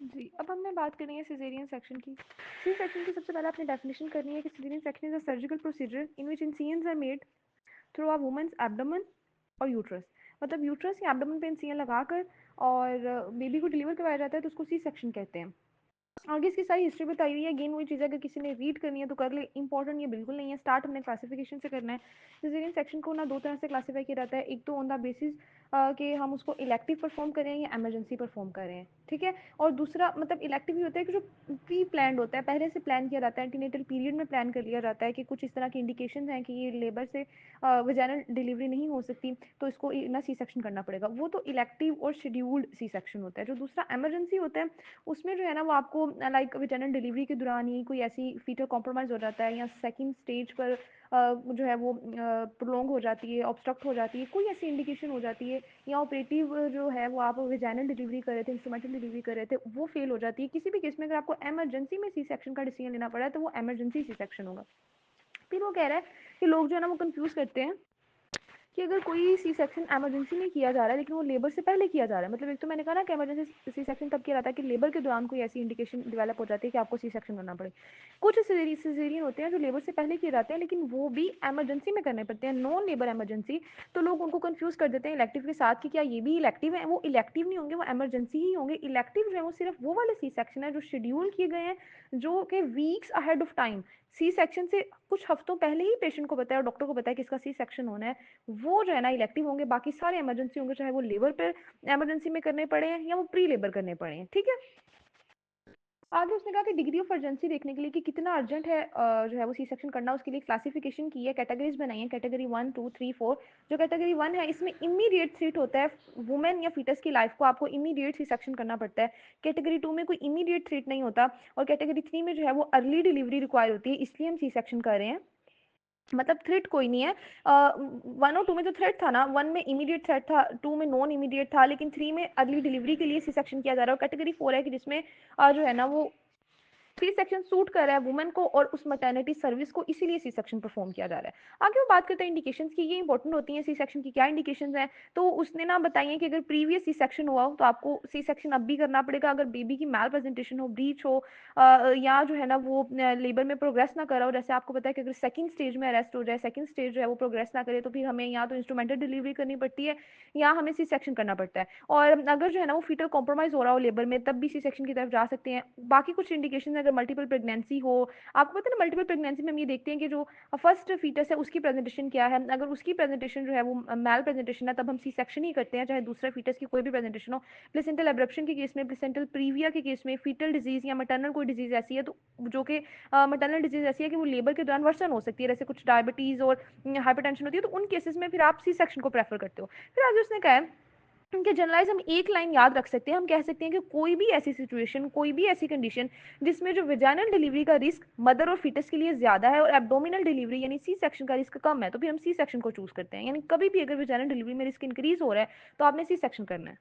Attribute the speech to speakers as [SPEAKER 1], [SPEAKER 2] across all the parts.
[SPEAKER 1] जी, अब हमने बात करनी है सिज़ेरियन सेक्शन की। सी सेक्शन की सबसे पहले आपने डेफिनेशन करनी है कि caesarean section is a surgical procedure in which incisions are made through a woman's abdomen और यूट्रस। मतलब यूट्रस या एब्डोमेन पे इंसिजन लगाकर और बेबी को डिलीवर करवाया जाता है तो उसको सी सेक्शन कहते हैं। आगे इसकी सारी हिस्ट्री बताई हुई है। अगेन वही चीज़ है, अगर किसी ने रीड करनी है तो कर ले, इंपॉर्टेंट ये बिल्कुल नहीं है। स्टार्ट हमने क्लासिफिकेशन से करना है। सिज़ेरियन सेक्शन को ना दो तरह से क्लासीफाई किया जाता है। एक तो ऑन द बेसिस कि हम उसको इलेक्टिव परफॉर्म करें या इमरजेंसी परफॉर्म करें, ठीक है। और दूसरा मतलब इलेक्टिव ही होता है कि जो प्री प्लान होता है, पहले से प्लान किया जाता है, एंटीनेटल पीरियड में प्लान कर लिया जाता है कि कुछ इस तरह की इंडिकेशन हैं कि ये लेबर से वजाइनल डिलीवरी नहीं हो सकती तो इसको ना सी सेक्शन करना पड़ेगा। वो तो इलेक्टिव और शेड्यूल्ड सी सेक्शन होता है। जो दूसरा इमरजेंसी होता है उसमें जो है ना वो आपको लाइक वेटरनरी डिलीवरी के दौरान ही कोई ऐसी फीटर कॉम्प्रोमाइज़ हो जाता है या सेकंड स्टेज पर जो है वो प्रोलॉन्ग हो जाती है, ऑब्स्ट्रक्ट हो जाती है, कोई ऐसी इंडिकेशन हो जाती है या ऑपरेटिव जो है वो आप वेजाइनल डिलीवरी कर रहे थे, इंस्ट्रूमेंटल डिलीवरी कर रहे थे, वो फेल हो जाती है। किसी भी केस में अगर आपको इमरजेंसी में सी सेक्शन का डिसीजन लेना पड़ा है तो वो इमरजेंसी सी सेक्शन होगा। फिर वो कह रहा है कि लोग जो है ना वो कंफ्यूज करते हैं कि अगर कोई सी सेक्शन इमरजेंसी में किया जा रहा है लेकिन वो लेबर से पहले किया जा रहा है, मतलब एक तो मैंने कहा ना कि इमरजेंसी सी सेक्शन तब किया जाता है कि लेबर के दौरान कोई ऐसी इंडिकेशन डेवलप हो जाती है कि आपको सी सेक्शन करना पड़े। कुछ सिजेरियन होते हैं जो लेबर से पहले किए जाते हैं लेकिन वो भी इमरजेंसी में करने पड़ते हैं, नॉन लेबर इमरजेंसी। तो लोग उनको कंफ्यूज कर देते हैं इलेक्टिव के साथ कि क्या ये भी इलेक्टिव है। वो इलेक्टिव नहीं होंगे, वो इमरजेंसी ही होंगे। इलेक्टिव जो है वो सिर्फ वो वाले सी सेक्शन है जो शेड्यूल किए गए हैं, जो कि weeks ahead of time, C section से कुछ हफ्तों पहले ही पेशेंट को पता है और डॉक्टर को पता है कि इसका सी सेक्शन होना है, वो जो है ना इलेक्टिव होंगे। बाकी सारे इमरजेंसी होंगे, चाहे वो लेबर पर इमरजेंसी में करने पड़े हैं या वो प्री लेबर करने पड़े हैं, ठीक है। आगे उसने कहा कि डिग्री ऑफ अर्जेंसी देखने के लिए कि कितना अर्जेंट है जो है वो सी सेक्शन करना, उसके लिए क्लासिफिकेशन की है, कैटेगरीज बनाई है, कैटेगरी 1 2 3 4। जो कैटेगरी 1 है इसमें इमीडिएट थ्रेट होता है वुमेन या फीटस की लाइफ को, आपको इमीडिएट सी सेक्शन करना पड़ता है। कैटेगरी 2 में कोई इमीडिएट थ्रेट नहीं होता और कैटेगरी 3 में जो है वो अर्ली डिलीवरी रिक्वायर होती है, इसलिए हम सी सेक्शन कर रहे हैं। मतलब थ्रेट कोई नहीं है। 1 और 2 में जो थ्रेट था ना, 1 में इमीडिएट थ्रेट था, 2 में नॉन इमीडिएट था, लेकिन 3 में अर्ली डिलीवरी के लिए सी सेक्शन किया जा रहा है। और कैटेगरी 4 है कि जिसमें जो है ना वो सी सेक्शन सूट कर रहा है वुमेन को और उस मैटरनिटी सर्विस को, इसीलिए सी सेक्शन परफॉर्म किया जा रहा है। आगे वो बात करते हैं इंडिकेशंस की, ये इंपॉर्टेंट होती हैं सी सेक्शन की, क्या इंडिकेशंस हैं। तो उसने ना बताई है कि अगर प्रीवियस सी सेक्शन हुआ हो तो आपको सी सेक्शन अब भी करना पड़ेगा। अगर बेबी की मैल प्रेजेंटेशन हो, ब्रीच हो या जो है ना वो लेबर में प्रोग्रेस ना करा हो, जैसे आपको पता है कि अगर सेकंड स्टेज में अरेस्ट हो जाए, सेकंड स्टेज जो है वो प्रोग्रेस ना करे, तो फिर हमें या तो इंस्ट्रूमेंटल डिलीवरी करनी पड़ती है या हमें सी सेक्शन करना पड़ता है। और अगर जो है ना वो फीटल कॉम्प्रोमाइज हो रहा हो लेबर में, तब भी सी सेक्शन की तरफ जा सकते हैं। बाकी कुछ इंडिकेशन अगर मल्टीपल प्रेगनेंसी हो, आपको पता है ना मल्टीपल प्रेगनेंसी में हम ये देखते हैं कि जो फर्स्ट फीटस है उसकी प्रेजेंटेशन क्या है, अगर उसकी प्रेजेंटेशन जो है वो मैल प्रेजेंटेशन है तब हम सी सेक्शन ही करते हैं, चाहे दूसरे फीटस की कोई भी प्रेजेंटेशन हो। प्लेसेंटल एब्रप्शन के केस में, प्लेसेंटल प्रीविया के केस में, फीटल डिजीज या maternal कोई डिजीज ऐसी है तो जो कि maternal डिजीज ऐसी है कि वो लेबर के दौरान वर्सन हो सकती है, जैसे कुछ डायबिटीज और हाइपरटेंशन होती है, तो उन केसेस में फिर आप सी सेक्शन को प्रेफर करते हो। फिर आगे उसने कहा है उनके जनरलाइज हम एक लाइन याद रख सकते हैं, हम कह सकते हैं कि कोई भी ऐसी सिचुएशन, कोई भी ऐसी कंडीशन जिसमें जो वेजाइनल डिलीवरी का रिस्क मदर और फीटस के लिए ज्यादा है और एब्डोमिनल डिलीवरी यानी सी सेक्शन का रिस्क कम है, तो फिर हम सी सेक्शन को चूज करते हैं। यानी कभी भी अगर वेजाइनल डिलीवरी में रिस्क इंक्रीज हो रहा है तो आपने सी सेक्शन करना है।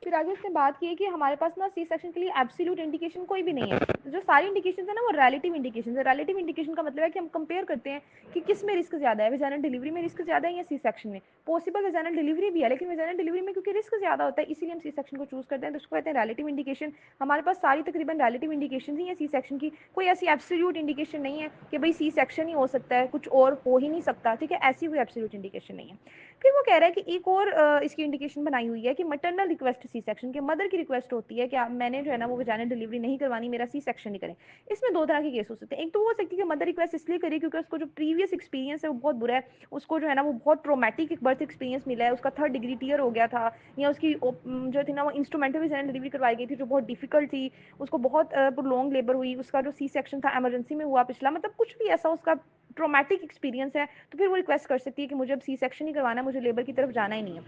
[SPEAKER 1] फिर आगे उसने बात की है कि हमारे पास ना सी सेक्शन के लिए एब्सोल्यूट इंडिकेशन कोई भी नहीं है। जो सारी इंडिकेशन है ना वो रिलेटिव इंडिकेशन है। रिलेटिव इंडिकेशन का मतलब है कि हम कंपेयर करते हैं कि किस में रिस्क ज्यादा है, वेजाइनल डिलीवरी में रिस्क ज्यादा है या सी सेक्शन में। पॉसिबल वेजाइनल डिलीवरी भी है लेकिन वेजाइनल डिलीवरी में क्योंकि रिस्क ज्यादा होता है इसीलिए हम सी सेक्शन को चूज करते हैं, तो उसको कहते हैं रिलेटिव इंडिकेशन। हमारे पास सारी तकरीबन रिलेटिव इंडिकेशन ही है सी सेक्शन की, कोई ऐसी एब्सोल्यूट इंडिकेशन नहीं है कि भाई सी सेक्शन ही हो सकता है, कुछ और हो ही नहीं सकता, ठीक है, ऐसी कोई एब्सोल्यूट इंडिकेशन नहीं है। फिर वो कह रहा है कि एक और इसकी इंडिकेशन बनाई हुई है कि मैटरनल रिक्वेस्ट सी सेक्शन के, मदर की रिक्वेस्ट होती है कि मैंने जो है ना वो वेजाइनल डिलीवरी नहीं करवानी, मेरा सी सेक्शन नहीं करें। इसमें दो तरह के केस हो सकते हैं। एक तो वो हो सकती है कि मदर रिक्वेस्ट इसलिए करी क्योंकि उसको जो प्रीवियस एक्सपीरियंस है वो बहुत बुरा है, उसको जो है ना वो बहुत ट्रोमेटिक एक बर्थ एक्सपीरियंस मिला है, उसका 3rd डिग्री टीयर हो गया था, या उसकी जो थी ना वो इंस्ट्रूमेंटल वेजाइनल डिलीवरी करवाई गई थी जो बहुत डिफिकल्ट थी, उसको बहुत लॉन्ग लेबर हुई, उसका जो सी सेक्शन था इमरजेंसी में हुआ पिछला, मतलब कुछ भी ऐसा उसका ट्रोमेटिक एक्सपीरियंस है, तो फिर वो रिक्वेस्ट कर सकती है कि मुझे अब सी सेक्शन ही करवाना है, मुझे लेबर की तरफ जाना ही नहीं है,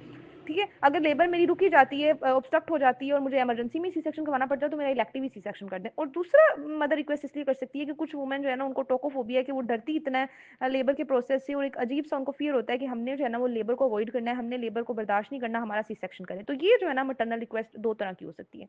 [SPEAKER 1] ठीक है। अगर लेबर मेरी रुकी जाती है, ऑब्स्ट्रक्ट हो जाती है और मुझे इमरजेंसी में सी सेक्शन करवाना पड़ता है तो मेरा इलेक्टिव ही सी सेक्शन कर दें। और दूसरा मदर रिक्वेस्ट इसलिए कर सकती है कि कुछ वुमेन जो है ना उनको टोकोफोबिया है कि वो डरती इतना है लेबर के प्रोसेस से, और एक अजीब सा उनको फियर होता है कि हमने जो है ना वो लेबर को अवॉइड करना है, हमने लेबर को बर्दाश्त नहीं करना, हमारा सी सेक्शन करें। तो ये जो है ना मटरनल रिक्वेस्ट दो तरह की हो सकती है।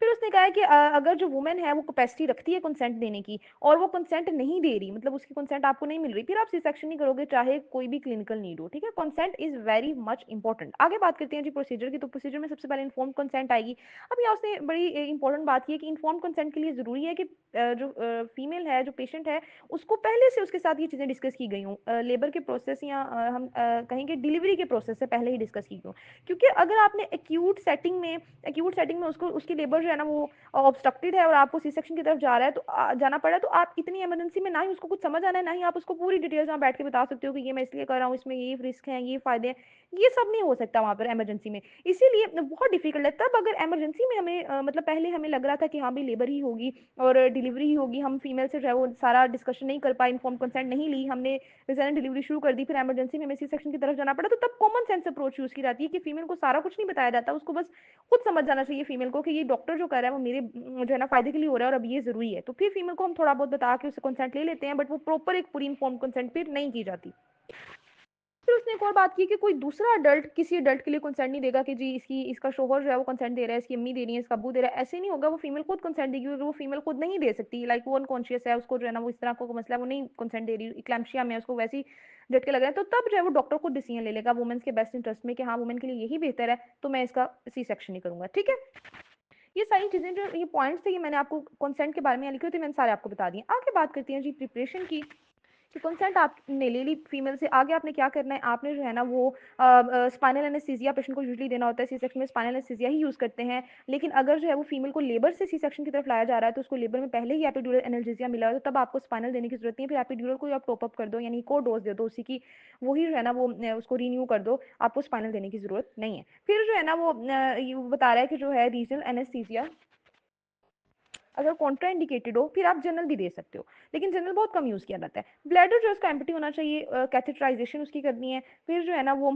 [SPEAKER 1] फिर उसने कहा है कि अगर जो वुमेन है वो कैपेसिटी रखती है कंसेंट देने की और वो कंसेंट नहीं दे रही, मतलब उसकी कंसेंट आपको नहीं मिल रही, फिर आप सी सेक्शन नहीं करोगे चाहे कोई भी क्लिनिकल नीड हो, ठीक है। Consent is very much important. आगे बात करते हैं जी प्रोसीजर की। तो प्रोसीजर में सबसे पहले इन्फॉर्म कंसेंट आएगी। अब यहाँ उसने बड़ी इंपॉर्टेंट बात की है कि इन्फॉर्म कंसेंट के लिए जरूरी है कि जो फीमेल है, जो पेशेंट है, उसको पहले से उसके साथ ये चीज़ें डिस्कस की गई हूँ, लेबर के प्रोसेस या हम कहेंगे डिलीवरी के प्रोसेस से पहले ही डिस्कस की गई हूँ। क्योंकि अगर आपने एक्यूट सेटिंग में उसको उसकी लेबर जो है ना वो ऑब्स्ट्रक्टेड है और आपको सी सेक्शन की तरफ जा रहा है तो जाना पड़ा है, तो आप इतनी इमरजेंसी में ना ही उसको कुछ समझ आना है, ना ही आप उसको पूरी डिटेल्स वहाँ बैठ के बता सकते हो कि ये मैं इसलिए कर रहा हूँ, इसमें ये रिस्क है, ये फायदे हैं। ये सब नहीं हो सकता वहाँ पर इमरजेंसी में, इसीलिए बहुत डिफिकल्ट है। तब अगर इमरजेंसी में हमें मतलब पहले हमें लग रहा था कि हाँ भाई लेबर ही होगी और डिलीवरी ही होगी, हम फीमेल से जो है वो सारा डिस्कशन नहीं कर पाए, इन्फॉर्म कंसेंट नहीं ली, हमने रिजल्ट डिलीवरी शुरू कर दी, फिर इमरजेंसी में हमें सी सेक्शन की तरफ जाना पड़ा, तो तब कॉमन सेंस अप्रोच यूज की जाती है कि फीमेल को सारा कुछ नहीं बताया जाता, उसको बस खुद समझ जाना चाहिए फीमेल को कि ये डॉक्टर जो कर रहा है वो मेरे जो है ना फायदे के लिए हो रहा है और अब ये जरूरी है, तो फिर फीमेल को हम थोड़ा बहुत बता के उससे कंसेंट ले लेते हैं, बट वो प्रॉपर एक पूरी इन्फॉर्म कंसेंट फिर नहीं की जाती। फिर उसने एक और बात की कि कोई दूसरा अडल्ट किसी अडल्ट के लिए कंसेंट नहीं देगा कि जी इसका शोहर जो है वो कंसेंट दे रहा है, इसकी अम्मी दे रही है, इसका अब्बू दे रहा है, ऐसे नहीं होगा। वो फीमेल खुद कंसेंट देगी, अगर वो फीमेल खुद नहीं दे सकती, लाइक वो अनकॉन्शियस है, उसको जो है ना वो इस तरह को मसला है, वो नहीं कंसेंट दे रही, इक्लैम्शिया में उसको वैसे ही झटके लग रहे हैं, तो तब जो है वो डॉक्टर खुद डिसीजन ले लेगा वुमेन्स के बेस्ट इंटरेस्ट में कि हाँ वुमेन के लिए यही बेहतर है, तो मैं इसका सी सेक्शन नहीं करूंगा, ठीक है। ये सारी चीजें जो ये पॉइंट्स थे ये मैंने आपको कंसेंट के बारे में लिखे थे, मैंने सारे आपको बता दिए। आगे बात करती हैं जी प्रिपरेशन की। कि कंसेंट आपने ले ली फीमेल से, आगे आपने क्या करना है, आपने जो है ना वो स्पाइनल एनेस्थीसिया पेशेंट को यूजुअली देना होता है, सी सेक्शन में स्पाइनल एनेस्थीसिया ही यूज़ करते हैं। लेकिन अगर जो है वो फीमेल को लेबर से सी सेक्शन की तरफ लाया जा रहा है तो उसको लेबर में पहले ही एपिड्यूरल एनाल्जेसिया मिला है, तो तब आपको स्पाइनल देने की जरूरत नहीं है, फिर एपिड्यूरल को आप टॉप अप कर दो, यानी को डोज दे दो उसी की, वही जो है ना वो उसको रीन्यू कर दो, आपको स्पाइनल देने की जरूरत नहीं है। फिर जो है ना वो ये बता रहा है कि जो है रीजनल एनेस्थीसिया अगर कॉन्ट्रा इंडिकेटेड हो फिर आप जनरल भी दे सकते हो, लेकिन जनरल बहुत कम यूज़ किया जाता है। ब्लैडर जो है उसका एम्प्टी होना चाहिए, कैथेटराइजेशन उसकी करनी है। फिर जो है ना वो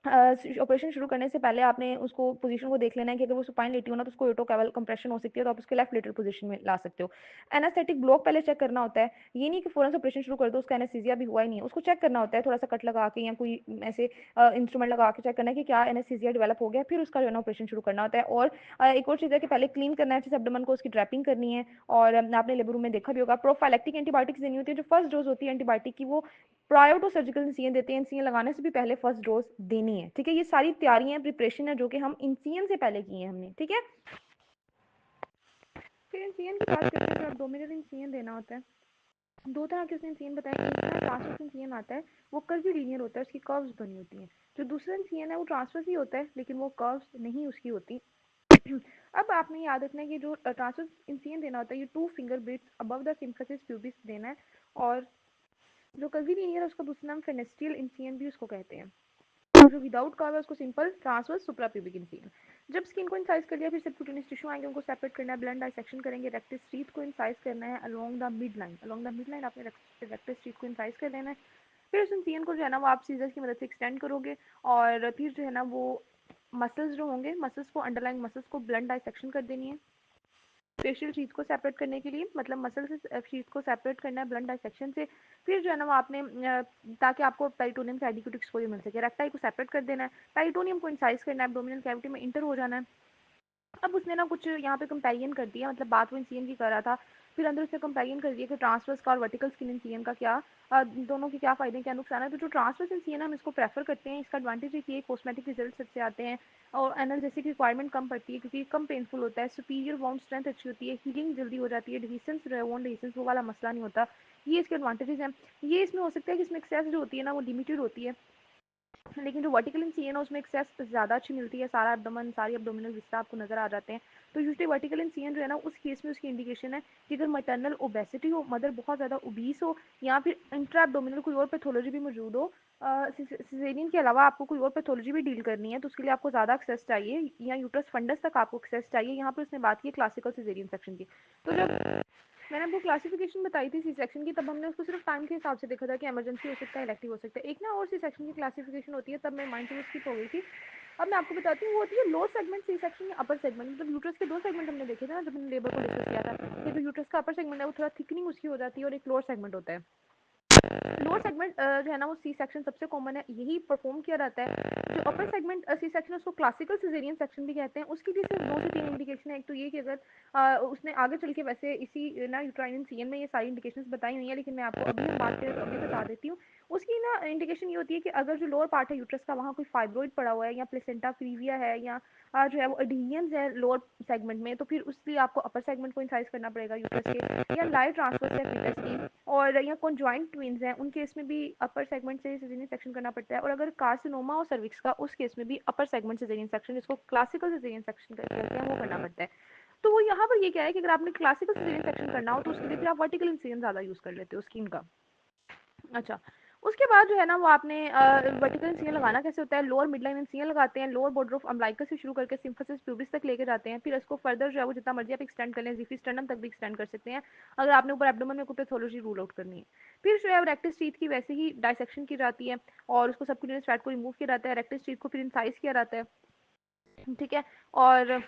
[SPEAKER 1] ऑपरेशन शुरू करने से पहले आपने उसको पोजीशन को देख लेना है कि अगर वो सुपाइन लेटी हो ना तो उसको एटो कैवल कंप्रेशन हो सकती है, तो आप उसके लेफ्ट लेटर पोजीशन में ला सकते हो। एनास्थेटिक ब्लॉक पहले चेक करना होता है, ये नहीं कि फौरन से ऑपरेशन शुरू कर दो, उसका एनेस्थीसिया भी हुआ ही नहीं है, उसको चेक करना होता है, थोड़ा सा कट लगा के या कोई ऐसे इंस्ट्रूमेंट लगा के चेक करना है कि क्या एनेस्थीसिया डेवलप हो गया, फिर उसका जो है ना ऑपरेशन शुरू करना होता है। और एक और चीज़ है कि पहले क्लीन करना है अच्छे से एब्डोमेन को, उसकी ड्रैपिंग करनी है। और आपने लेबर रूम में देखा भी होगा प्रोफाइलेक्टिक एंटीबायोटिक्स देनी होती है, जो फर्स्ट डोज होती है एंटीबायोटिक की वो प्रायर टू सर्जिकल इंसिजन देते हैं, इंसिजन लगाने से भी पहले फर्स्ट डोज देनी है, ठीक है। ये सारी तैयारियां प्रिपरेशन है जो कि हम इंसिजन से पहले की है हमने, ठीक है। फिर इंसिजन की बात करते हैं, जो एब्डोमिनल इंसिजन देना होता है, दो तरह के उसने इंसिजन बताया। एक तरह ट्रांसवर्स इंसिजन आता है, वो कर्व लीनियर होता है, उसकी कर्व्स बनी होती हैं। जो दूसरा इंसिजन है वो ट्रांसवर्स ही होता है लेकिन वो कर्व्स नहीं उसकी होती। अब आपने याद रखना है कि जो ट्रांसवर्स इंसिजन देना होता है ये 2 finger breadths above the symphysis pubis देना है। और जो कर्वी लीनियर है उसका दूसरा नाम फेनेस्ट्रियल इंसिजन भी उसको कहते हैं। जो विदाउट कर्व है उसको सिंपल ट्रांसवर्स सुप्राप्यूबिक इंसिजन। जब स्किन को इंसाइज कर लिया फिर सबक्यूटेनियस टिश्यू आएंगे, उनको सेपरेट करना है, ब्लड डाइसेक्शन करेंगे, रेक्टस टीथ को इंसाइज करना है along the mid line, along the mid line आपने रेक्टस टीथ को इंसाइज कर लेना है। फिर उस इंसिजन को जो है ना वो आप सीजर्स की मदद से एक्सटेंड करोगे और फिर जो है ना वो मसल्स जो होंगे, मसल्स को अंडरलाइंग मसल्स को ब्लड डाइसेक्शन कर देनी है फेशियल शीथ को सेपरेट करने के लिए, मतलब मसल से शीथ को सेपरेट करना है ब्लड डाइसेक्शन से। फिर जो है ना वो आपने ताकि आपको पेरिटोनियम से एडिक्यूट एक्सपोजर मिल सके, रेक्टाई को सेपरेट कर देना है, पेरिटोनियम को इंसाइज करना है, एब्डोमिनल कैविटी में इंटर हो जाना है। अब उसने ना कुछ यहाँ पे कंपेरिजन कर दिया, मतलब बात वो इंसिजन की कर रहा था, फिर अंदर उसने कंपेरिजन कर दिया कि ट्रांसवर्स का और वर्टिकल स्किन इंसिजन का क्या दोनों के क्या फ़ायदे क्या नुकसान है। तो जो ट्रांसवर्स इंसिजन है हम इसको प्रेफर करते हैं, इसका एडवांटेज ये कॉस्मेटिक रिजल्ट सबसे आते हैं और एनाल्जेसिक रिक्वायरमेंट कम पड़ती है क्योंकि कम पेनफुल होता है, सुपीरियर वाउंड स्ट्रेंथ अच्छी होती है, हीलिंग जल्दी हो जाती है, डिहीसेंस जो है वोंड डिहीसेंस वो वाला मसला नहीं होता। ये इसके एडवांटेजेस हैं। ये इसमें हो सकता है कि इसमें एक्सेस जो होती है ना वो लिमिटेड होती है, लेकिन जो वर्टिकल इंसिजन है उसमें एक्सेस ज़्यादा अच्छी मिलती है, सारा एब्डोमेन सारी एब्डोमिनल विस्ता आपको नजर आ जाते हैं। तो यूजली वर्टिकल इंसिजन जो है ना उस केस में उसकी इंडिकेशन है कि अगर मटर्नल ओबेसिटी हो, मदर बहुत ज़्यादा ओबीस हो, या फिर इंट्रा एब्डोमिनल कोई और पैथोलॉजी भी मौजूद हो, सिजेरियन के अलावा आपको कोई और पैथोलॉजी भी डील करनी है, तो उसके लिए आपको ज़्यादा एक्सेस चाहिए या यूट्रस फंडस तक आपको एक्सेस चाहिए। यहाँ पर उसने बात की क्लासिकल सिजेरियन सेक्शन की। तो जब मैंने आपको क्लासिफिकेशन बताई थी सी सेक्शन की, तब हमने उसको सिर्फ टाइम के हिसाब से देखा था कि इमरजेंसी हो सकता है, इलेक्टिव हो सकता है। एक ना और सी सेक्शन की क्लासिफिकेशन होती है, तब मैं माइंड से स्किप हो गई थी। अब मैं आपको बताती हूँ वो होती है लोअर सेगमेंट सी सेक्शन या अपर सेगमेंट। मतलब यूट्रस के 2 सेगमेंट हमने देखे थे ना जब हमने लेबर को डिस्कस किया था कि जो यूट्रस का अपर सेगमेंट है वो थोड़ा थिकनिंग उसकी हो जाती है और एक लोअर सेगमेंट होता है। लोअर सेगमेंट जो है ना वो सी सेक्शन सबसे कॉमन है, यही परफॉर्म किया जाता है। जो अपर सेगमेंट सी सेक्शन है उसको क्लासिकल सिजेरियन सेक्शन भी कहते हैं। उसके लिए सिर्फ 2 से 3 इंडिकेशन है। एक तो ये कि अगर उसने आगे चल के, वैसे इसी ना यूट्राइन सीएन में ये सारी इंडिकेशंस बताई हुई हैं, लेकिन मैं आपको अभी हम बात करें तो अभी बता देती हूँ। उसकी ना इंडिकेशन ये होती है कि अगर जो लोअर पार्ट है यूट्रस का वहाँ कोई फाइब्रोइड पड़ा हुआ है, या प्लेसेंटा प्रीविया है, या जो है वो एडहेजन्स है लोअर सेगमेंट में, तो फिर उसके लिए आपको अपर सेगमेंट को इंसाइज करना पड़ेगा यूट्रस के, या लाइट ट्रांसफर है फीटस की, और या कॉन्जॉइंट ट्विन्स हैं उन केस में भी अपर सेगमेंट से सिजेरियन सेक्शन करना पड़ता है। और अगर कार्सिनोमा और सर्विक्स का, उस केस में भी अपर सेगमेंट सिजेरियन सेक्शन, जिसको क्लासिकल सिजेरियन सेक्शन कहते हैं, वो करना पड़ता है। तो वो यहाँ पर ये क्या है कि अगर आपने क्लासिकल सिजेरियन सेक्शन करना हो तो उसके लिए फिर आप वर्टिकल इंसिजन ज़्यादा यूज़ कर लेते हो स्किन का। अच्छा, उसके बाद जो है ना वो आपने वर्टिकल इंसिजन लगाना कैसे होता है, लोअर मिडलाइन इंसिजन लगाते हैं, लोअर बॉर्डर ऑफ अम्बिलिकस से शुरू करके सिम्फिसिस प्यूबिस तक लेके जाते हैं, फिर इसको फर्दर जो है वो जितना मर्जी आप एक्सटेंड कर लें, जिफिस्टर्नम तक भी एक्सटेंड कर सकते हैं अगर आपने ऊपर एब्डोमेन में कोई पैथोलॉजी रूल आउट करनी है। फिर जो है रेक्टस टीथ की वैसे ही डायसेक्शन की जाती है और उसको सबक्यूटेनियस फैट को रिमूव किया जाता है, रेक्टस टीथ को फिर इंसाइज किया जाता है, ठीक है। और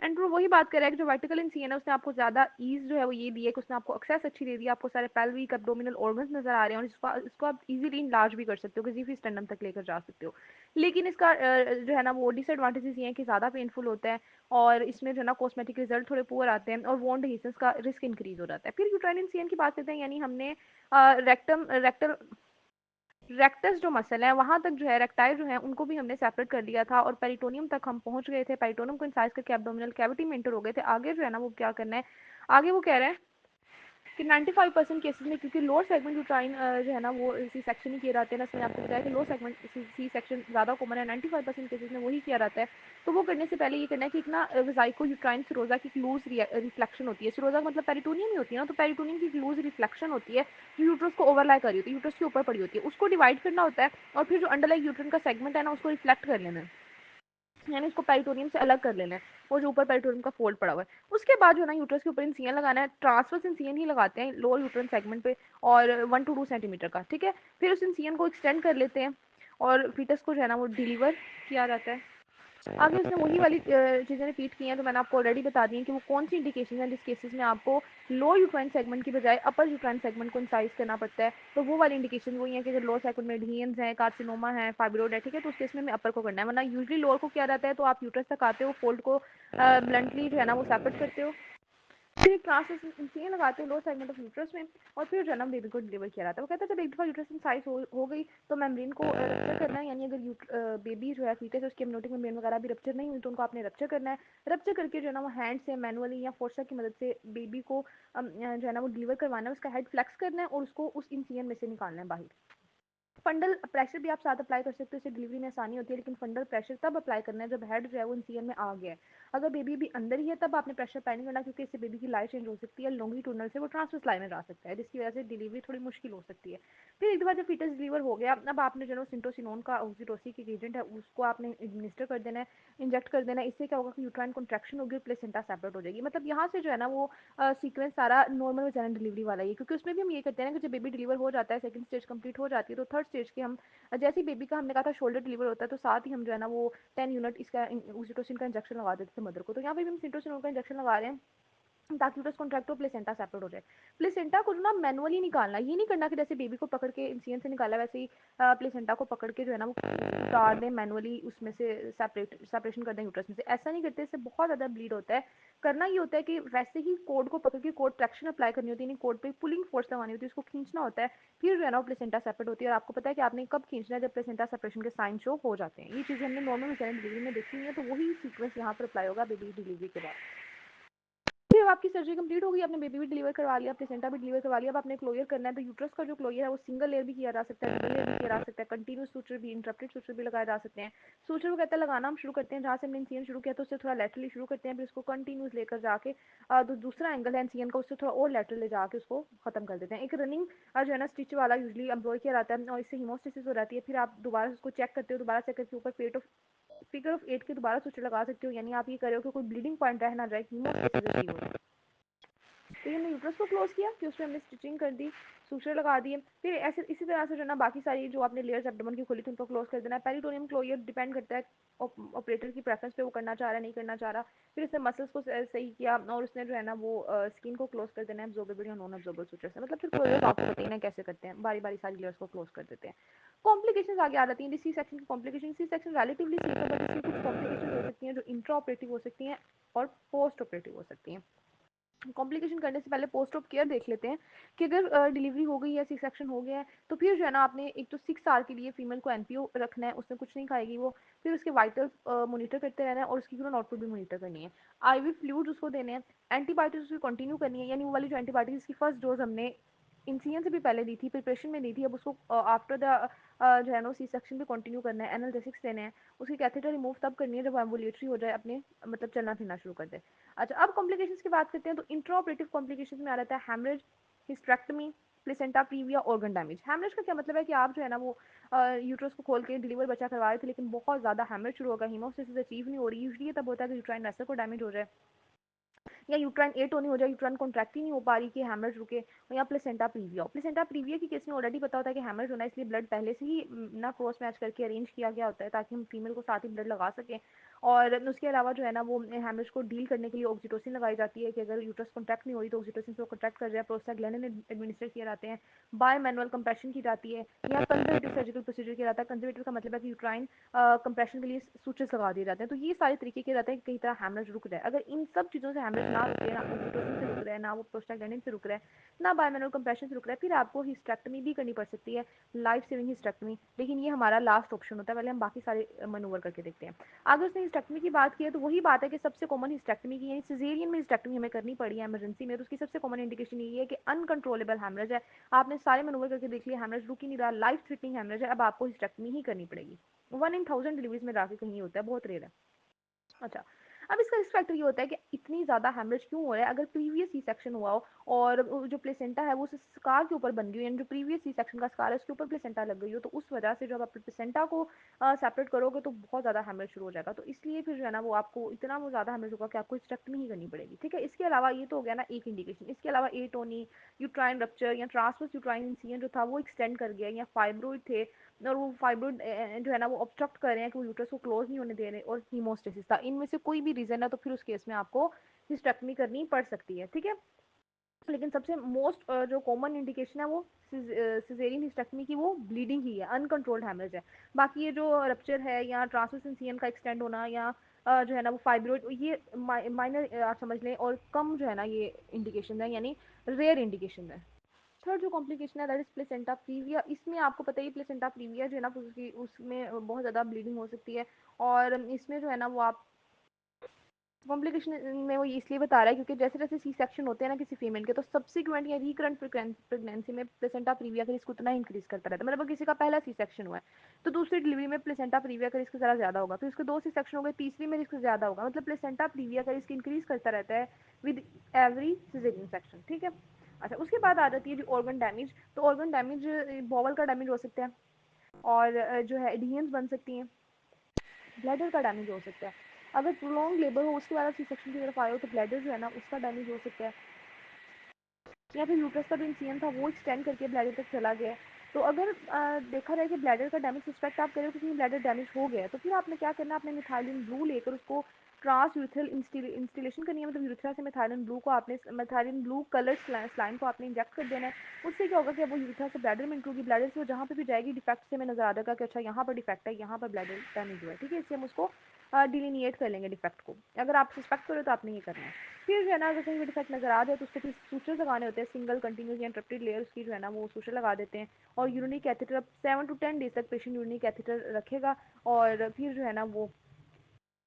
[SPEAKER 1] एंड वो वही बात कर रहा है कि जो वर्टिकल इंसिजन है उसने आपको ज़्यादा ईज जो है वो ये दी है कि उसने आपको एक्सेस अच्छी दे दी है, आपको सारे पेल्विक एब्डोमिनल ऑर्गन्स नजर आ रहे हैं, और इसको आप इजीली इंलार्ज भी कर सकते हो, किसी भी स्टर्नम तक लेकर जा सकते हो। लेकिन इसका जो है ना वो डिसएडवांटेजेस ये हैं कि ज़्यादा पेनफुल होता है, और इसमें जो है ना कॉस्मेटिक रिजल्ट थोड़े पुअर आते हैं, और वोंड एडहेजन्स का रिस्क इंक्रीज हो जाता है। फिर यूट्राइन इंसिजन की बात करते हैं, यानी हमने रेक्टल रेक्टस जो मसल है वहां तक जो है, रेक्टाइल जो है उनको भी हमने सेपरेट कर लिया था, और पेरिटोनियम तक हम पहुंच गए थे, पेरिटोनियम को इंसाइज करके एब्डोमिनल कैविटी में एंटर हो गए थे। आगे जो है ना वो क्या करना है, आगे वो कह रहे हैं कि 95% केसेस में, क्योंकि लोअर सेगमेंट यूट्राइन जो है ना वो सी सेक्शन ही किए जाते हैं ना, इसमें आपको बताया कि लोअर सेगमेंट सी सेक्शन ज़्यादा कॉमन है, 95% केसेस में वही किया जाता है। तो वो करने से पहले ये करना है कि एक ना विजाइको यूट्राइन सिरोजा की लूज रिफ्लेक्शन होती है, सिरोजा का मतलब पेरिटोनियम ही होती है ना, तो पेरिटोनियम की लूज रिफ्लेक्शन होती है जो यूट्रस को ओवरलाई कर रही होती है, यूट्रस के ऊपर पड़ी होती है, उसको डिवाइड करना होता है, और फिर जो अंडरलाइंग यूट्रन का सेगमेंट है ना उसको रिफ्लेक्ट कर लेना है, यानी इसको पेरिटोनियम से अलग कर लेना है, वो जो ऊपर पेरिटोनियम का फोल्ड पड़ा हुआ है। उसके बाद जो ना यूट्रस के ऊपर इंसिजन लगाना है, ट्रांसवर्स इंसिजन ही लगाते हैं लोअर यूट्रन सेगमेंट पे, और 1 to 2 सेंटीमीटर का, ठीक है। फिर उस इंसिजन को एक्सटेंड कर लेते हैं, और फीटस को जो है ना वो डिलीवर किया जाता है। आगे उसने वही वाली चीज़ें रिपीट की हैं, तो मैंने आपको ऑलरेडी बता दी हैं कि वो कौन सी इंडिकेशन है जिस केसेस में आपको लो यूट्राइन सेगमेंट की बजाय अपर यूट्राइन सेगमेंट को इंसाइज करना पड़ता है। तो वो वाली इंडिकेशन वही है कि अगर लोअर सेगमेंट में एडहेजन्स है, कार्सिनोमा है, फाइब्रोइड है, ठीक है, तो उस केस में हमें अपर को करना है, वरना यूजली लोअर को किया जाता है। तो आप यूट्रस तक आते हो, फोल्ड को ब्लंटली जो है ना वो सेपरेट करते हो, फिर एक ट्रांसलेशन लगाते हो लोअर सेगमेंट ऑफ यूट्रस में, और फिर जन्म बेबी को डिलीवर किया जाता है। वो कहता है जब एक दफ़ा यूट्रस साइज हो गई तो मेम्ब्रेन को रप्चर करना है, यानी अगर बेबी जो है फीटस है उसकी एमनियोटिक मेम्ब्रेन वगैरह भी रप्चर नहीं हुई तो उनको आपने रप्चर करना है। रप्चर करके जो है ना वो हैंड से मैनुअली या फोर्सा की मदद से बेबी को जो है ना वो डिलीवर करवाना है, उसका हेड फ्लेक्स करना है और उसको उस इंसिजन में से निकालना है बाहर। फंडल प्रेशर भी आप साथ अप्लाई कर सकते हो, इससे डिलीवरी में आसानी होती है, लेकिन फंडल प्रेशर तब अप्लाई करना है जब हेड जो है वो इंसिजन में आ गया है। अगर बेबी भी अंदर ही है तब आपने प्रेशर अप्लाई नहीं करना, क्योंकि इससे बेबी की लाइफ चेंज हो सकती है, लॉन्गिट्यूडनल से वो ट्रांसवर्स लाइन में जा सकता है, जिसकी वजह से डिलीवरी थोड़ी मुश्किल हो सकती है। फिर एक बार जब फीटस डिलीवर हो गया, अब आपने जो सिंटोसिनोन का ऑक्सीटोसिन की एजेंट है उसको आपने एडमिनिस्टर कर देना है, इंजेक्ट कर देना है। इससे क्या होगा कि यूट्राइन कॉन्ट्रैक्शन होगी, प्लेसेंटा सेपरेट हो जाएगी। मतलब यहाँ से जो है ना वो सीक्वेंस सारा नॉर्मल वेजाइनल डिलीवरी वाला ही है, क्योंकि उसमें भी हम ये करते हैं ना कि जब बेबी डिलीवर हो जाता है, सेकंड स्टेज कंप्लीट हो जाती है, तो थर्ड स्टेज के हम जैसे ही बेबी का हमने कहा था शोल्डर डिलीवर होता है, तो साथ ही हम जो है ना वो 10 यूनिट इसका ऑक्सीटोसिन का इंजेक्शन लगा देते थे मदर को। तो यहाँ पे भी हम सिंटोसिन का इंजेक्शन लगा रहे हैं ताकि यूट्रस कॉन्ट्रैक्ट हो, प्लेसेंटा सेपरेट हो जाए। प्लेसेंटा को ना मैनुअली निकालना, ये नहीं करना कि जैसे बेबी को पकड़ के इंसिजन से निकाला वैसे ही प्लेसेंटा को पकड़ के जो है ना वो उतार दें मैनुअली, उसमें से सेपरेशन कर दें यूट्रस में से, ऐसा नहीं करते, इससे बहुत ज़्यादा ब्लीड होता है। करना ये होता है कि वैसे ही कोड को पकड़ के कोड ट्रैक्शन अप्लाई करनी होती है, नहीं कोड पे पुलिंग फोर्स लगानी होती है, उसको खींचना होता है, फिर जो है ना वो प्लेसेंटा सेपरेट होती है। और आपको पता है कि आपने कब खींचना है, जब प्लेसेंटा सेपरेशन के साइन शो हो जाते हैं। ये चीज़ें हमने नॉर्मल डिलीवरी में देखी हुई है, तो वही सीक्वेंस यहाँ पर अप्लाई होगा बेबी डिलीवरी के बाद। फिर आपकी सर्जरी कंप्लीट हो गई, आपने बेबी भी डिलीवर करवा लिया, प्लेसेंटा भी डिलीवर करवा लिया, अब आपने क्लोजर करना है। तो यूट्रस का जो क्लोजर है वो सिंगल लेयर भी किया जा सकता है, डबल लेयर भी किया जा सकता है, कंटिन्यूस सूचर भी, इंटरप्टेड सूचर भी लगाए जा सकते हैं। सूचर को कहते हैं लगाना हम शुरू करते हैं जहाँ से हमने इंसिजन शुरू किया, तो उससे थोड़ा लेटरली शुरू करते हैं, फिर उसको कंटिन्यूस लेकर जाके दूसरा एंगल है इंसिजन का, उससे थोड़ा और लेटरल ले जाके उसको खत्म कर देते हैं। एक रनिंग जो है ना स्टिच वाला यूजली एम्प्लॉय किया जाता है, और इससे हीमोस्टेसिस हो जाती है। फिर आप दोबारा उसको चेक करते हो, दोबारा चेक करके ऊपर फिगर ऑफ 8 के दोबारा सूचर लगा सकते हो, यानी आप ये कर रहे हो कि कोई ब्लीडिंग पॉइंट रह ना जाए, हीमोस्टेसिस अचीव हो जाए। तो ये हमने यूट्रस को क्लोज किया, फिर उसमें हमने स्टिचिंग कर दी, सूचर लगा दिए, फिर ऐसे इसी तरह से जो है ना बाकी सारी जो आपने लेयर्स एब्डोमेन की खोली थी उनको क्लोज कर देना है। पेरिटोनियम क्लोजर डिपेंड करता है ऑपरेटर की प्रेफरेंस पे, वो करना चाह रहा है नहीं करना चाह रहा। फिर उसने मसल्स को सही किया और उसने जो है ना वो स्किन को क्लोज कर देना है एब्जॉर्बेबल या नॉन एब्जॉर्बल सूचर से। मतलब फिर क्लोजर आपको पता ही ना कैसे करते हैं, बारी बारी सारी लेयर्स को क्लोज कर देते हैं। कॉम्प्लिकेशंस आगे आ जाती हैं, सी सेक्शन की complication. C section relatively safe है, बट इसकी कुछ कॉम्प्लिकेशन हो सकती हैं जो इंट्रा ऑपरेटिव हो सकती हैं और पोस्ट ऑपरेटिव हो सकती हैं। कॉम्प्लिकेशन करने से पहले पोस्ट ऑप केयर देख लेते हैं कि अगर डिलीवरी हो गई है, सी सेक्शन हो गया है, तो फिर जो है ना आपने एक तो 6 आवर के लिए फीमेल को एनपीओ रखना है, उसमें कुछ नहीं खाएगी वो। फिर उसके वाइटल मॉनिटर करते रहना है और उसकी ग्रोन आउटपुट भी मॉनिटर करनी है। आईवी फ्लूइड्स उसको देने हैं, एंटीबायोटिक्स उसको कंटिन्यू करनी है, यानी वो वाली जो एंटीबायोटिक्स की फर्स्ट डोज हमने इंसिजन से भी पहले दी थी, प्रिपरेशन में दी थी, अब उसको आफ्टर द जो है ना सी सेक्शन भी कंटिन्यू करना है। एनाल्जेसिक्स देने हैं, उसकी कैथेटर रिमूव तब करनी है जब एम्बुलेटरी हो जाए, अपने मतलब चलना फिरना शुरू कर दे। अच्छा, अब कॉम्प्लिकेशंस की बात करते हैं तो इंट्रा ऑपरेटिव कॉम्प्लिकेशंस में आ जाता है haemorrhage, hysterectomy, placenta previa, organ damage. Haemorrhage का क्या मतलब है कि आप जो है ना वो यूट्रस को खोल के डिलीवर बच्चा करवा रहे थे, लेकिन बहुत ज़्यादा हैमरेज शुरू होगा, हीमोस्टेसिस अचीव नहीं हो रही। यूजुअली ये तब होता है कि यूट्राइन वेसल को डैमेज हो जाए, या यूट्राइन एटोनी हो जाए, यूट्राइन कॉन्ट्रैक्ट ही नहीं हो पा रही कि हैमरेज रुके, या प्लेसेंटा प्रीविया हो। प्लेसेंटा प्रीविया की केस में ऑलरेडी पता होता है कि हैमरेज होना है, इसलिए ब्लड पहले से ही ना क्रॉस मैच करके अरेंज किया गया होता है ताकि हम फीमेल को साथ ही ब्लड लगा सकें। और उसके अलावा जो है ना वो हैमरेज को डील करने के लिए ऑक्सीटोसिन लगाई जाती है कि अगर यूट्रस कॉन्ट्रैक्ट नहीं हो रही तो ऑक्सीटोसिन से कॉन्ट्रैक्ट कर जाए, प्रोस्टाग्लैंडिन एडमिनिस्टर किए जाते हैं, बाय मैनुअल कंप्रेशन की जाती है, या कंजर्वेटिव सर्जिकल प्रोसीजर किया जाता है। कंजर्वेटिव का मतलब है कि यूट्राइन कंप्रेशन के लिए सूचर्स लगा दिए जाते हैं। तो ये सारे तरीके किए जाते हैं कि कहीं तरह हैमरेज रुक जाए। अगर इन सब चीज़ों से हैमरेज ना रुके, ना ऑक्सीटोसिन से रुक रहा है, ना वो प्रोस्टाग्लैंडिन से रुक रहा है, ना बायमैनुअल कंप्रेशन से रुक रहा है, फिर आपको हिस्टेरेक्टमी भी करनी पड़ सकती है, लाइफ सेविंग हिस्टेरेक्टमी। लेकिन ये हमारा लास्ट ऑप्शन होता है, पहले हम बाकी सारे मनूवर करके देखते हैं। अगर उसने हिस्टेरेक्टमी की बात की है तो वही बात है कि सबसे कॉमन हिस्टेरेक्टमी की, यानी सिजेरियन में हिस्टेरेक्टमी हमें करनी पड़ी है इमरजेंसी में, तो उसकी सबसे कॉमन इंडिकेशन ये है कि अनकंट्रोलेबल हैमरेज है। आपने सारे मनूवर करके देख लिया, हैमरेज रुक ही नहीं रहा, लाइफ थ्रेटनिंग हैमरेज है, अब आपको हिस्टेरेक्टमी ही करनी पड़ेगी। 1 in 1000 डिलीवरीज में जाके कहीं होता है, बहुत रेयर है। अच्छा, अब इसका रिस्क फैक्टर ये होता है कि इतनी ज़्यादा हेमरेज क्यों हो रहा है। अगर प्रीवियस सी सेक्शन हुआ हो और जो प्लेसेंटा है वो उस स्कार के ऊपर बन गई हो, यानी जो प्रीवियस सी सेक्शन का स्कार है उसके ऊपर प्लेसेंटा लग गई हो, तो उस वजह से जब आप प्लेसेंटा को सेपरेट करोगे तो बहुत ज़्यादा हेमरेज शुरू हो जाएगा। तो इसलिए फिर जो है ना वो आपको इतना वो ज़्यादा हेमरेज होगा कि आपको हिस्टेरेक्टमी ही करनी पड़ेगी। ठीक है, इसके अलावा ये तो हो गया ना एक इंडिकेशन। इसके अलावा एटोनी, यूट्राइन रप्चर या ट्रांसवर्स यूट्राइन इंसिजन जो था वो एक्सटेंड कर गया, या फाइब्रोइड थे और वो फाइब्रोइड जो है ना वो ऑब्स्ट्रक्ट कर रहे हैं कि वो यूट्रस को क्लोज नहीं होने दे रहे, और हीमोस्टेसिस था, इनमें से कोई भी रीजन है तो फिर उस केस में आपको हिस्टेरेक्टमी करनी पड़ सकती है। ठीक है, लेकिन सबसे मोस्ट जो कॉमन इंडिकेशन है वो सिजेरियन हिस्टेरेक्टमी की, वो ब्लीडिंग ही है, अनकंट्रोल्ड हैमरेज है। बाकी ये जो रप्चर है या ट्रांसवर्स इंसिजन का एक्सटेंड होना या जो है ना वो फाइब्रोइड, ये माइनर आप समझ लें, और कम जो है ना ये इंडिकेशन है, यानी रेयर इंडिकेशन है। थर्ड जो कॉम्प्लिकेशन है दैट इज प्लेसेंटा प्रीविया। इसमें आपको पता ही प्लेसेंटा प्रीविया जो है ना उसकी उसमें बहुत ज़्यादा ब्लीडिंग हो सकती है, और इसमें जो है ना वो आप कॉम्प्लिकेशन में वो इसलिए बता रहा है क्योंकि जैसे जैसे सी सेक्शन होते हैं ना किसी फीमेल के, तो सब्सिक्वेंट या रिकरेंट प्रेगनेंसी में प्लेसेंटा प्रीविया का रिस्क उतना ही इंक्रीज करता रहता है। मतलब किसी का पहला सी सेक्शन हुआ है तो दूसरी डिलीवरी में प्लेसेंटा प्रीविया का रिस्क ज़रा ज़्यादा होगा, फिर उसके 2 सी सेक्शन हो गए, तीसरी में रिस्क ज़्यादा होगा। मतलब प्लेसेंटा प्रीविया का रिस्क इंक्रीज करता रहता है विद एवरी सिजेरियन सेक्शन। ठीक है, अच्छा उसके बाद आ जाती है जो ऑर्गन डैमेज। तो ऑर्गन डैमेज बॉवल का डैमेज हो सकता है, और जो है एडियंस बन सकती हैं, ब्लैडर का डैमेज हो सकता है। अगर प्रोलॉन्ग लेबर हो उसके बाद आप सी सेक्शन की तरफ आए हो तो ब्लैडर जो है ना उसका डैमेज हो सकता है, या फिर यूट्रस का जो इंसिजन था वो एक्सटेंड करके ब्लैडर तक चला गया है। तो अगर देखा जाए कि ब्लैडर का डैमेज सस्पेक्ट आप करें कि ब्लैडर डैमेज हो गया है, तो फिर आपने क्या करना है, आपने मिथाइलिन ब्लू लेकर उसको ट्रांस यूरिथ्रल इंस्टिलेशन करनी है। मतलब यूरिथ्रा से मिथाइलिन ब्लू को आपने, मिथाइलिन ब्लू कलर स्लाइन को आपने इंजेक्ट कर देना है। उससे क्या होगा कि वो यूरिथ्रा से ब्लैडर में इंक्लूड, ब्लैडर से वो जहाँ पे भी जाएगी डिफेक्ट से हमें नजर आ जाएगा कि अच्छा यहाँ पर डिफेक्ट है, यहाँ पर ब्लैडर डैमेज हुआ है। ठीक है, इससे हम उसको डिलीनिएट कर लेंगे डिफेक्ट को, अगर आप सस्पेक्ट करो तो आपने ये करना है। फिर जो है ना अगर कहीं भी डिफेक्ट नजर आ जाए तो उसको फिर सूचर लगाने होते हैं, सिंगल कंटिन्यूस या इंटरप्टेड लेयर्स की जो है ना वो सूचर लगा देते हैं। और यूरिनरी कैथेटर अब 7 to 10 डेज तक पेशेंट यूरिनरी कैथेटर रखेगा, और फिर जो है ना वो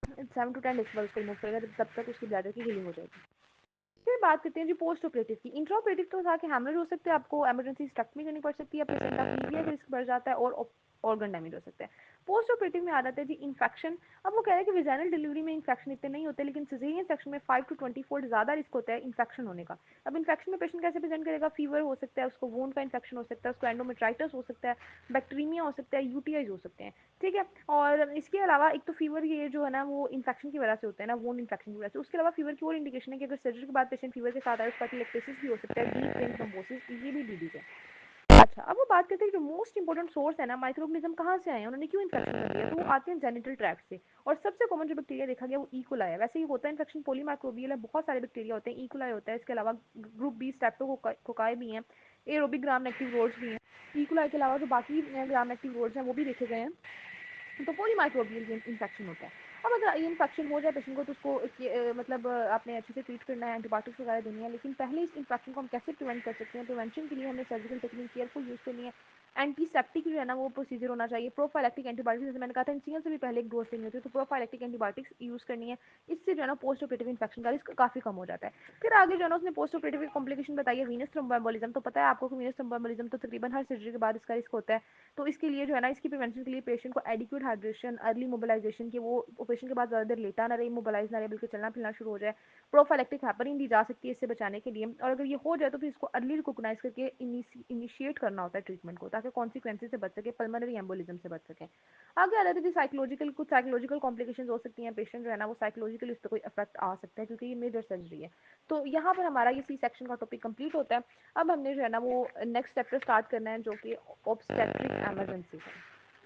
[SPEAKER 1] 7 to 10 डेज के बाद उसको रिमूव करेगा, तब तक उसकी ब्लैडर की हीलिंग हो जाएगी। फिर बात करते हैं जी पोस्ट ऑपरेटिव की। इंट्रा ऑपरेटिव तो था कि हैमरेज हो सकते हैं, आपको इमरजेंसी स्टक्टमी करनी पड़ सकती है, प्लेसेंटा प्रीविया का रिस्क बढ़ जाता है, और ऑर्गन डैमेज हो सकता है। पोस्ट ऑपरेटिव में आ जाता है जी इन्फेक्शन। अब वो कह रहे हैं कि विजाइनल डिलीवरी में इन्फेक्शन इतने नहीं होते, लेकिन सिजेरियन सेक्शन में 5 to 20 फोल्ड ज़्यादा रिस्क होता है इन्फेक्शन होने का। अब इन्फेक्शन में पेशेंट कैसे प्रेजेंट करेगा? फीवर हो सकता है, उसको वोन का इन्फेक्शन हो सकता है, उसको एंडोमेट्राइटिस हो सकता है, बैक्टीरिया हो सकता है, यूटीआईज हो सकते हैं, ठीक है। और इसके अलावा एक तो फीवर ये जो है ना वो इन्फेक्शन की वजह से होता है ना, वोन इन्फेक्शन की वजह से। उसके अलावा फीवर की और इंडिकेशन है कि अगर सर्जरी के बाद पेशेंट फीवर के साथ आए, उसका इलेक्ट्रिसिस भी हो सकता है, डीप वेन थ्रोम्बोसिस, ये भी डीडीज है। अच्छा, अब वो बात करते हैं जो मोस्ट इंपॉर्टेंट सोर्स है ना माइक्रो ऑर्गेनिज्म कहाँ से आए हैं, उन्होंने क्यों इन्फेक्शन कर दिया, तो वो आते हैं जेनिटल ट्रैक्ट से। और सबसे कॉमन जो बैक्टीरिया देखा गया वो इकोलाई है। वैसे ही होता है इन्फेक्शन पोलीमाइक्रोबियल है, बहुत सारे बैक्टीरिया होते हैं, इकोलाई होता है, इसके अलावा ग्रुप बी स्ट्रेप्टोकोकाई भी हैं, एरोबिक ग्राम नेगेटिव रोड्स भी हैं। इकोलाई के अलावा जो बाकी ग्राम नेगेटिव रोड्स हैं वो भी देखे गए हैं। तो पोलीमाइक्रोबियल इन्फेक्शन होता है। अब अगर ये इन्फेक्शन हो जाए पेशेंट को तो उसको मतलब आपने अच्छे से ट्रीट करना है, एंटीबायोटिक्स वगैरह देनी है। लेकिन पहले इस इन्फेक्शन को हम कैसे प्रिवेंट कर सकते हैं? प्रिवेंशन के लिए हमें सर्जिकल टेक्निक केयरफुल यूज़ करनी है। एंटीसेप्टिक जो है ना वो प्रोसीजर होना चाहिए। प्रोफाइलेक्टिक एंटीबायोटिक्स, जैसे मैंने कहा था इंसिजन से भी पहले एक डोज देनी होती है, तो प्रोफाइलेक्टिक एंटीबायोटिक्स यूज़ करनी है। इससे जो है ना पोस्ट ऑपरेटिव इन्फेक्शन का रिस्क काफ़ी कम हो जाता है। फिर आगे जो है ना उसने पोस्ट ऑपरेटिव कॉम्प्लिकेशन बताई है वीनस थ्रोम्बोएम्बोलिज्म। तो पता है आपको कि वीनस थ्रोम्बोएम्बोलिज्म तो तकरीबन हर सर्जरी के बाद इसका रिस्क होता है। तो इसके लिए जो है ना इसकी प्रिवेंशन के लिए पेशेंट को एडिक्वेट हाइड्रेशन, अर्ली मोबिलाइजेशन, की वो ऑपरेशन के बाद ज़्यादा देर लेटा ना रहे, मोबिलाइज ना रहे, बल्कि चलना फिरना शुरू हो जाए। प्रोफाइलेक्टिक हेपरिन दी जा सकती है इससे बचाने के लिए। और अगर ये हो जाए तो फिर इसको अर्ली रिकॉग्नाइज करके इनिशिएट करना होता है ट्रीटमेंट को, ताकि कॉन्सिक्वेंसेज से बच सके, पल्मोनरी एम्बोलिज्म से बच सके। आगे आ जाते हैं साइकोलॉजिकल, कुछ साइकोलॉजिकल कॉम्प्लिकेशन हो सकती हैं। पेशेंट जो है ना वो साइकोलॉजिकली उस पर कोई इफेक्ट आ सकता है, क्योंकि ये मेजर सर्जरी है। तो यहाँ पर हमारा ये सी सेक्शन का टॉपिक कंप्लीट होता है। अब हमने जो है ना वो नेक्स्ट चैप्टर स्टार्ट करना है, जो कि ऑब्स्टेट्रिक इमरजेंसी है।